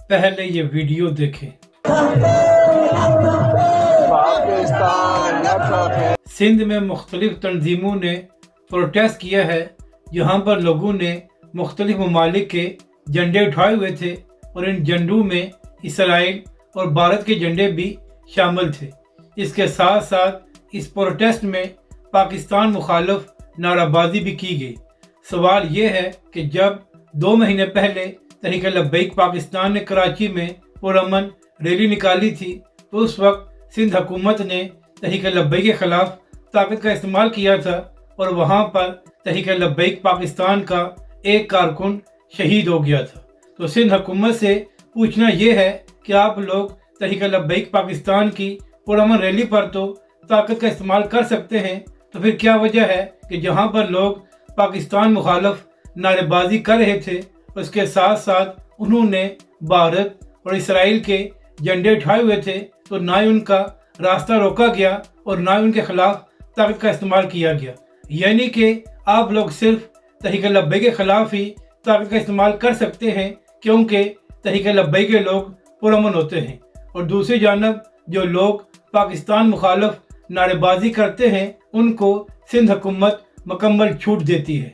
पहले ये वीडियो देखें। सिंध में मुख्तलिफ तंजीमों ने प्रोटेस्ट किया है, जहाँ पर लोगों ने मुख्तलिफ ममालिक के झंडे उठाए हुए थे और इन झंडों में इसराइल और भारत के झंडे भी शामिल थे। इसके साथ साथ इस प्रोटेस्ट में पाकिस्तान मुखालिफ नाराबाजी भी की गई। सवाल ये है कि जब 2 महीने पहले तहरीक लब्बैक पाकिस्तान ने कराची में पुरअमन रैली निकाली थी, तो उस वक्त सिंध हुकूमत ने तहरीक लब्बैक के खिलाफ ताकत का इस्तेमाल किया था और वहाँ पर तहरीक लब्बैक पाकिस्तान का एक कारकुन शहीद हो गया था। तो सिंध हुकूमत से पूछना ये है कि आप लोग तहरीक लब्बैक पाकिस्तान की पुरअमन रैली पर तो ताकत का इस्तेमाल कर सकते हैं, तो फिर क्या वजह है कि जहाँ पर लोग पाकिस्तान मुखालिफ नारेबाजी कर रहे थे, उसके साथ साथ उन्होंने भारत और इसराइल के झंडे उठाए हुए थे, तो ना ही उनका रास्ता रोका गया और ना ही उनके खिलाफ ताकत का इस्तेमाल किया गया। यानी कि आप लोग सिर्फ तहरीक लब्बैक के खिलाफ ही ताकत का इस्तेमाल कर सकते हैं, क्योंकि तहरीक लब्बैक के लोग पुरअमन होते हैं और दूसरी जानब जो लोग पाकिस्तान मुखालिफ नारेबाजी करते हैं उनको सिंध हुकूमत मुकम्मल छूट देती है।